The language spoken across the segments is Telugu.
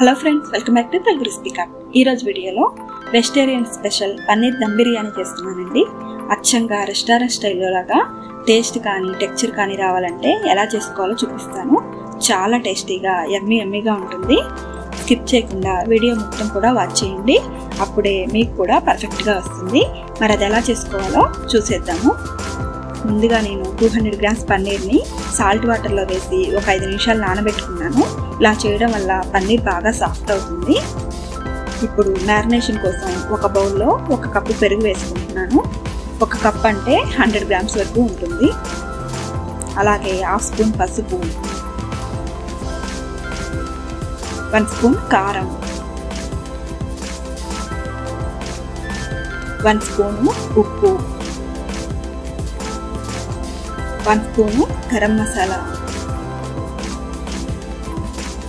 Hello friends, welcome back to Telugu recipe cart. ఈరోజు వీడియోలో వెజిటేరియన్ స్పెషల్ పన్నీర్ దమ్ బిర్యానీ చేస్తున్నానండి. అచ్చంగా రెస్టారెంట్ స్టైల్లో లాగా టేస్ట్ కానీ టెక్స్చర్ కానీ రావాలంటే ఎలా చేసుకోవాలో చూపిస్తాను. చాలా టేస్టీగా యమ్మీగా ఉంటుంది. స్కిప్ చేయకుండా వీడియో మొత్తం కూడా వాచ్ చేయండి, అప్పుడే మీకు కూడా పర్ఫెక్ట్గా వస్తుంది. మరి అది ఎలా చేసుకోవాలో చూసేద్దాము. ముందుగా నేను 200 గ్రామ్స్ పన్నీర్ని సాల్ట్ వాటర్లో వేసి ఒక 5 నిమిషాలు నానబెట్టుకున్నాను. ఇలా చేయడం వల్ల పన్నీర్ బాగా సాఫ్ట్ అవుతుంది. ఇప్పుడు మ్యారినేషన్ కోసం ఒక బౌల్లో 1 కప్పు పెరుగు వేసుకుంటున్నాను. 1 కప్ అంటే 100 గ్రామ్స్ వరకు ఉంటుంది. అలాగే 1/2 స్పూన్ పసుపు, 1 స్పూన్ కారం, 1 స్పూను ఉప్పు, 1 స్పూను గరం మసాలా,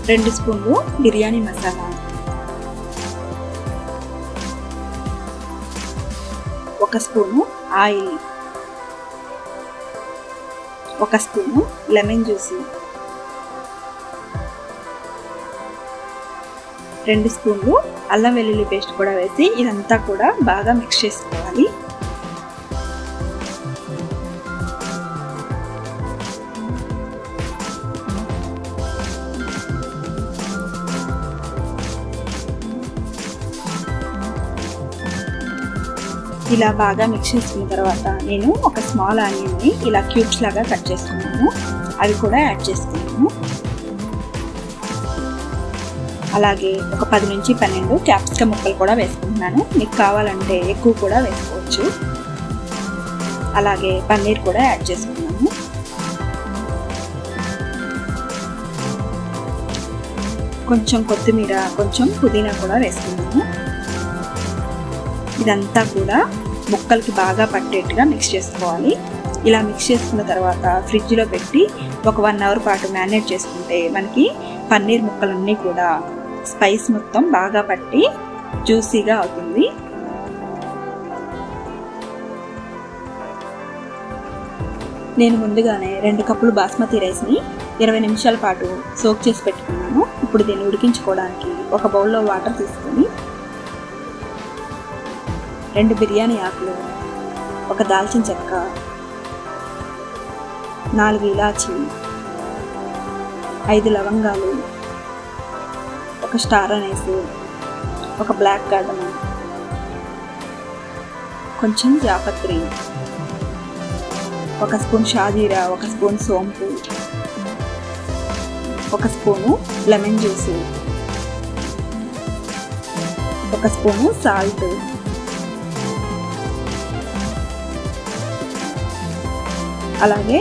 2 స్పూన్లు biryani masala, 1 spoon oil, 1 spoon lemon juice, 2 స్పూన్లు అల్లం వెల్లుల్లి పేస్ట్ కూడా వేసి ఇదంతా కూడా బాగా మిక్స్ చేసుకోవాలి. ఇలా బాగా మిక్స్ చేసుకున్న తర్వాత నేను ఒక స్మాల్ ఆనియన్ని ఇలా క్యూబ్స్ లాగా కట్ చేసుకున్నాను. అవి కూడా యాడ్ చేసుకున్నాను. అలాగే ఒక 10 నుంచి 12 క్యాప్సికమ్ ముక్కలు కూడా వేసుకుంటున్నాను. మీకు కావాలంటే ఎక్కువ కూడా వేసుకోవచ్చు. అలాగే పన్నీర్ కూడా యాడ్ చేసుకున్నాను. కొంచెం కొత్తిమీర, కొంచెం పుదీనా కూడా వేసుకున్నాను. ఇదంతా కూడా ముక్కలకి బాగా పట్టేట్టుగా మిక్స్ చేసుకోవాలి. ఇలా మిక్స్ చేసుకున్న తర్వాత ఫ్రిడ్జ్లో పెట్టి ఒక 1 అవర్ పాటు మ్యారినేట్ చేసుకుంటే మనకి పన్నీర్ ముక్కలన్నీ కూడా స్పైస్ మొత్తం బాగా పట్టి జ్యూసీగా అవుతుంది. నేను ముందుగానే 2 కప్పులు బాస్మతి రైస్ని 20 నిమిషాల పాటు సోక్ చేసి పెట్టుకున్నాను. ఇప్పుడు దీన్ని ఉడికించుకోవడానికి ఒక బౌల్లో వాటర్ తీసుకొని 2 బిర్యానీ ఆకులు, 1 దాల్చిన చెక్క, 4 ఇలాచి, 5 లవంగాలు, 1 స్టార్ అనేసి, 1 బ్లాక్ కార్డమమ్, కొంచెం జాపత్రి, 1 స్పూన్ షాజీరా, 1 స్పూన్ సోంపు, 1 spoon lemon juice, 1 spoon salt, అలాగే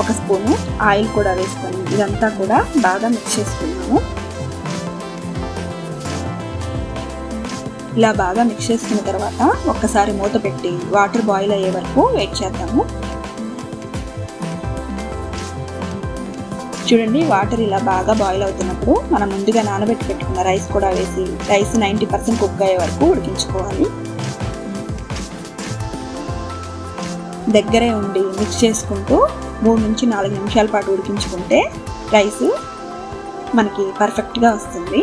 1 స్పూను ఆయిల్ కూడా వేసుకొని ఇదంతా కూడా బాగా మిక్స్ చేసుకున్నాము. ఇలా బాగా మిక్స్ చేసుకున్న తర్వాత ఒక్కసారి మూత పెట్టి వాటర్ బాయిల్ అయ్యే వరకు వెయిట్ చేద్దాము. చూడండి, వాటర్ ఇలా బాగా బాయిల్ అవుతున్నప్పుడు మనం ముందుగా నానబెట్టి పెట్టుకున్న రైస్ కూడా వేసి రైస్ 90% కుక్ అయ్యే వరకు ఉడికించుకోవాలి. దగ్గరే ఉండి మిక్స్ చేసుకుంటూ 3 నుంచి 4 నిమిషాల పాటు ఉడికించుకుంటే రైస్ మనకి పర్ఫెక్ట్గా వస్తుంది.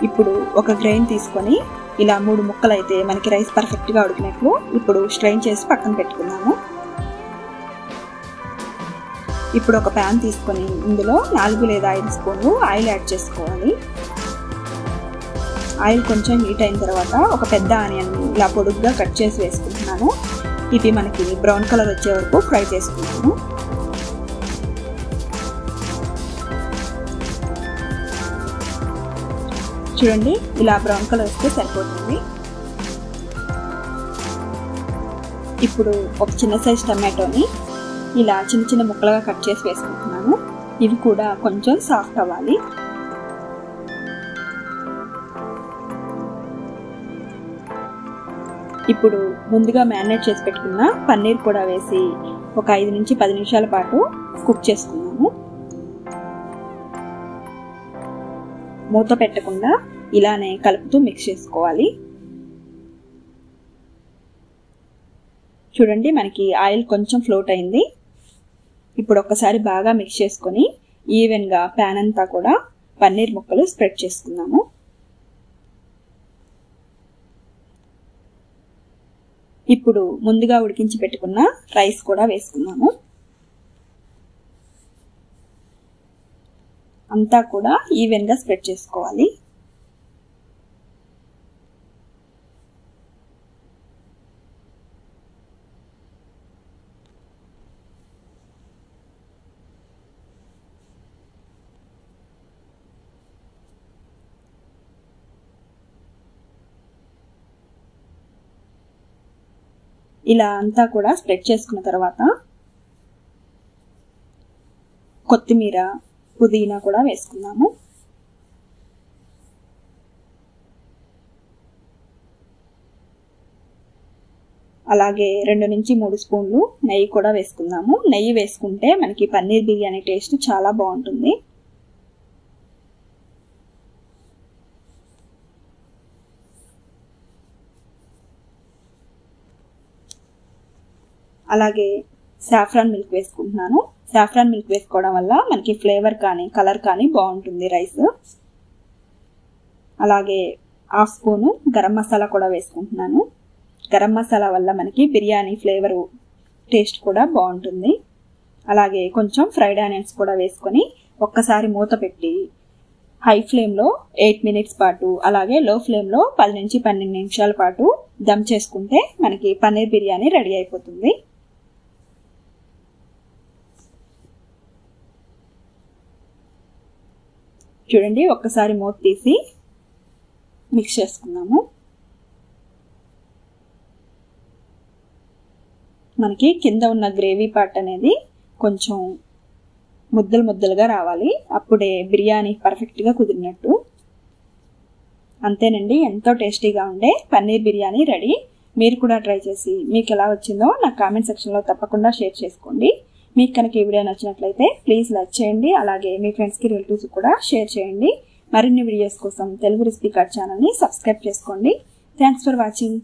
ఇప్పుడు ఒక గ్రెయిన్ తీసుకొని ఇలా 3 ముక్కలు అయితే మనకి రైస్ పర్ఫెక్ట్గా ఉడికినట్లు ఇప్పుడు స్ట్రెయిన్ చేసి పక్కన పెట్టుకున్నాము. ఇప్పుడు ఒక ప్యాన్ తీసుకొని ఇందులో 4 లేదా 5 స్పూన్లు ఆయిల్ యాడ్ చేసుకోవాలి. ఆయిల్ కొంచెం హీట్ అయిన తర్వాత ఒక పెద్ద ఆనియన్ని ఇలా పొడుగ్గా కట్ చేసి వేసుకుంటున్నాను. ఇవి మనకి బ్రౌన్ కలర్ వచ్చే వరకు ఫ్రై చేసుకుంటాను. చూడండి, ఇలా బ్రౌన్ కలర్ వస్తే సరిపోతుంది. ఇప్పుడు ఒక చిన్న సైజ్ టమాటోని ఇలా చిన్న ముక్కలుగా కట్ చేసి వేసుకుంటున్నాను. ఇవి కూడా కొంచెం సాఫ్ట్ అవ్వాలి. ఇప్పుడు ముందుగా మ్యారినేట్ చేసి పెట్టుకున్న పన్నీర్ కూడా వేసి ఒక 5 నుంచి 10 నిమిషాల పాటు కుక్ చేసుకున్నాము. మూత పెట్టకుండా ఇలానే కలుపుతూ మిక్స్ చేసుకోవాలి. చూడండి, మనకి ఆయిల్ కొంచెం ఫ్లోట్ అయింది. ఇప్పుడు ఒక్కసారి బాగా మిక్స్ చేసుకొని ఈవెన్గా ప్యాన్ అంతా కూడా పన్నీర్ ముక్కలు స్ప్రెడ్ చేసుకుందాము. ఇప్పుడు ముందుగా ఉడికించి పెట్టుకున్న రైస్ కూడా వేసుకున్నాము. అంతా కూడా ఈవెన్గా స్ప్రెడ్ చేసుకోవాలి. ఇలా అంతా కూడా స్ప్రెడ్ చేసుకున్న తర్వాత కొత్తిమీర, పుదీనా కూడా వేసుకుందాము. అలాగే 2 నుంచి 3 స్పూన్లు నెయ్యి కూడా వేసుకుందాము. నెయ్యి వేసుకుంటే మనకి పన్నీర్ బిర్యానీ టేస్ట్ చాలా బాగుంటుంది. అలాగే సాఫ్రాన్ మిల్క్ వేసుకుంటున్నాను. సాఫ్రాన్ మిల్క్ వేసుకోవడం వల్ల మనకి ఫ్లేవర్ కానీ కలర్ కానీ బాగుంటుంది రైస్. అలాగే 1/2 స్పూను గరం మసాలా కూడా వేసుకుంటున్నాను. గరం మసాలా వల్ల మనకి బిర్యానీ ఫ్లేవరు టేస్ట్ కూడా బాగుంటుంది. అలాగే కొంచెం ఫ్రైడ్ ఆనియన్స్ కూడా వేసుకొని ఒక్కసారి మూత పెట్టి హై ఫ్లేమ్లో 8 మినిట్స్ పాటు, అలాగే లో ఫ్లేమ్లో 10 నుంచి 12 నిమిషాల పాటు దమ్ చేసుకుంటే మనకి పన్నీర్ బిర్యానీ రెడీ అయిపోతుంది. చూడండి, ఒక్కసారి మూత తీసి మిక్స్ చేసుకుందాము. మనకి కింద ఉన్న గ్రేవీ పార్ట్ అనేది కొంచెం ముద్దలు ముద్దలుగా రావాలి. అప్పుడే బిర్యానీ పర్ఫెక్ట్గా కుదిరినట్టు. అంతేనండి, ఎంతో టేస్టీగా ఉండే పన్నీర్ బిర్యానీ రెడీ. మీరు కూడా ట్రై చేసి మీకు ఎలా వచ్చిందో నాకు కామెంట్ సెక్షన్లో తప్పకుండా షేర్ చేసుకోండి. మీకు కనుక ఈ వీడియో నచ్చినట్లయితే ప్లీజ్ లైక్ చేయండి. అలాగే మీ ఫ్రెండ్స్కి, రిలేటివ్స్ కూడా షేర్ చేయండి. మరిన్ని వీడియోస్ కోసం తెలుగు రెసిపీ కార్డ్ ఛానల్ని సబ్స్క్రైబ్ చేసుకోండి. Thanks for watching.